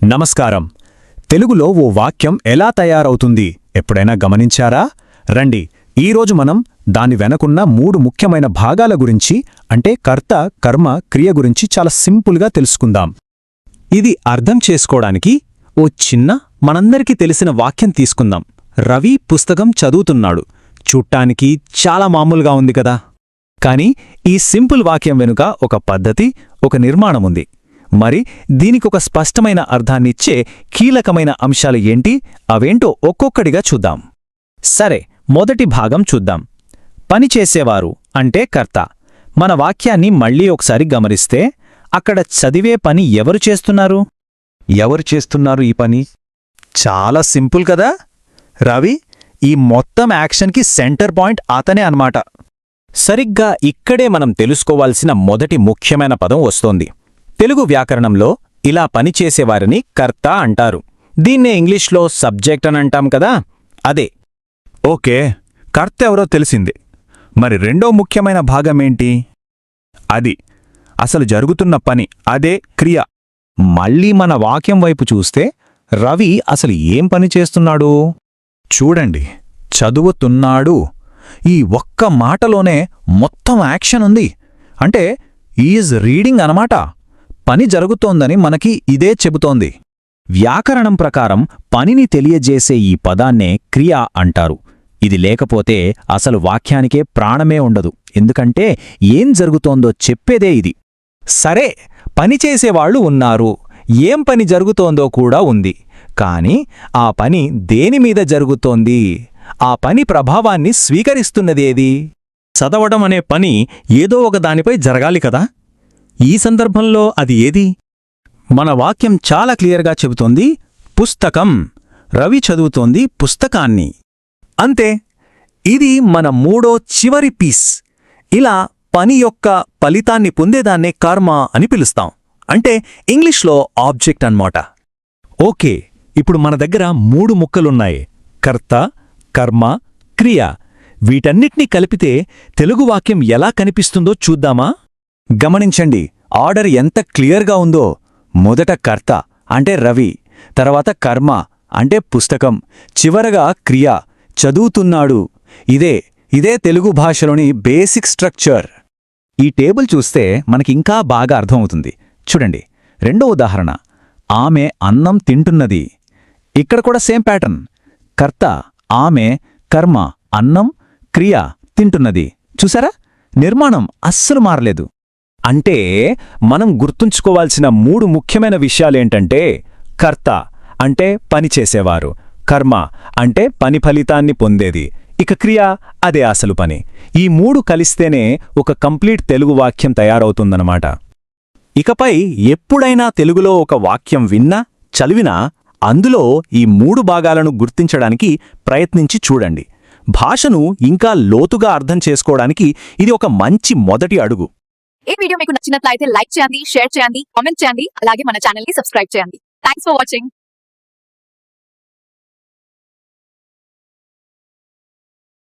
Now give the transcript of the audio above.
నమస్కారం. తెలుగులో ఓ వాక్యం ఎలా తయారవుతుంది ఎప్పుడైనా గమనించారా? రండి, ఈరోజు మనం దాని వెనకున్న మూడు ముఖ్యమైన భాగాల గురించి, అంటే కర్త, కర్మ, క్రియ గురించి చాలా సింపుల్గా తెలుసుకుందాం. ఇది అర్థం చేసుకోవడానికి ఓ చిన్న, మనందరికీ తెలిసిన వాక్యం తీసుకుందాం. రవి పుస్తకం చదువుతున్నాడు. చూట్టానికి చాలా మామూలుగా ఉంది కదా. కానీ ఈ సింపుల్ వాక్యం వెనుక ఒక పద్ధతి, ఒక నిర్మాణముంది. మరి దీనికొక స్పష్టమైన అర్థాన్నిచ్చే కీలకమైన అంశాలు ఏంటి? అవేంటో ఒక్కొక్కడిగా చూద్దాం. సరే, మొదటి భాగం చూద్దాం. పనిచేసేవారు అంటే కర్త. మన వాక్యాన్ని మళ్ళీ ఒకసారి గమనిస్తే అక్కడ చదివే పని ఎవరు చేస్తున్నారు? ఎవరు చేస్తున్నారు ఈ పని? చాలా సింపుల్ కదా. రవి. ఈ మొత్తం యాక్షన్కి సెంటర్ పాయింట్ అతనే అన్నమాట. సరిగ్గా ఇక్కడే మనం తెలుసుకోవాల్సిన మొదటి ముఖ్యమైన పదం వస్తోంది. తెలుగు వ్యాకరణంలో ఇలా పనిచేసేవారిని కర్త అంటారు. దీన్నే ఇంగ్లీష్లో సబ్జెక్ట్ అని అంటాం కదా, అదే. ఓకే, కర్త ఎవరో తెలిసింది. మరి రెండో ముఖ్యమైన భాగమేంటి? అది అసలు జరుగుతున్న పని, అదే క్రియ. మళ్ళీ మన వాక్యం వైపు చూస్తే రవి అసలు ఏం పని చేస్తున్నాడు? చూడండి, చదువుతున్నాడు. ఈ ఒక్క మాటలోనే మొత్తం యాక్షన్ ఉంది. అంటే ఈజ్ రీడింగ్ అనమాట. పని జరుగుతోందని మనకి ఇదే చెబుతోంది. వ్యాకరణం ప్రకారం పనిని తెలియజేసే ఈ పదాన్నే క్రియ అంటారు. ఇది లేకపోతే అసలు వాక్యానికే ప్రాణమే ఉండదు. ఎందుకంటే ఏం జరుగుతోందో చెప్పేదే ఇది. సరే, పనిచేసేవాళ్లు ఉన్నారు, ఏం పని జరుగుతోందో కూడా ఉంది. కాని ఆ పని దేనిమీద జరుగుతోంది? ఆ పని ప్రభావాన్ని స్వీకరిస్తున్నదేది? చదవడం అనే పని ఏదో ఒక దానిపై జరగాలి కదా. ఈ సందర్భంలో అది ఏది? మన వాక్యం చాలా క్లియర్గా చెబుతోంది, పుస్తకం. రవి చదువుతోంది పుస్తకాన్ని. అంతే. ఇది మన మూడో చివరి పీస్. ఇలా పని యొక్క ఫలితాన్ని పొందేదాన్నే కర్మ అని పిలుస్తాం. అంటే ఇంగ్లీష్లో ఆబ్జెక్ట్ అన్నమాట. ఓకే, ఇప్పుడు మన దగ్గర మూడు ముక్కలున్నాయి: కర్త, కర్మ, క్రియ. వీటన్నిటినీ కలిపితే తెలుగు వాక్యం ఎలా కనిపిస్తుందో చూద్దామా? గమనించండి, ఆర్డర్ ఎంత క్లియర్గా ఉందో. మొదట కర్త అంటే రవి, తర్వాత కర్మ అంటే పుస్తకం, చివరగా క్రియ, చదువుతున్నాడు. ఇదే తెలుగు భాషలోని బేసిక్ స్ట్రక్చర్. ఈ టేబుల్ చూస్తే మనకింకా బాగా అర్థమవుతుంది. చూడండి, రెండో ఉదాహరణ, ఆమె అన్నం తింటున్నది. ఇక్కడ కూడా సేమ్ ప్యాటర్న్. కర్త, ఆమె, కర్మ, అన్నం, క్రియ, తింటున్నది. చూసారా? నిర్మాణం అస్సలు మారలేదు. అంటే మనం గుర్తుంచుకోవాల్సిన మూడు ముఖ్యమైన విషయాలేంటంటే, కర్త అంటే పనిచేసేవారు, కర్మ అంటే పని ఫలితాన్ని పొందేది, ఇక క్రియ అదే అసలు పని. ఈ మూడు కలిస్తేనే ఒక కంప్లీట్ తెలుగు వాక్యం తయారవుతుందన్నమాట. ఇకపై ఎప్పుడైనా తెలుగులో ఒక వాక్యం విన్నా, చదివినా అందులో ఈ మూడు భాగాలను గుర్తించడానికి ప్రయత్నించి చూడండి. భాషను ఇంకా లోతుగా అర్థం చేసుకోవడానికి ఇది ఒక మంచి మొదటి అడుగు. ఈ వీడియో మీకు నచ్చినట్లయితే లైక్ చేయండి, షేర్ చేయండి, కామెంట్ చేయండి, అలాగే మన ఛానల్ ని సబ్స్క్రైబ్ చేయండి. Thanks for watching.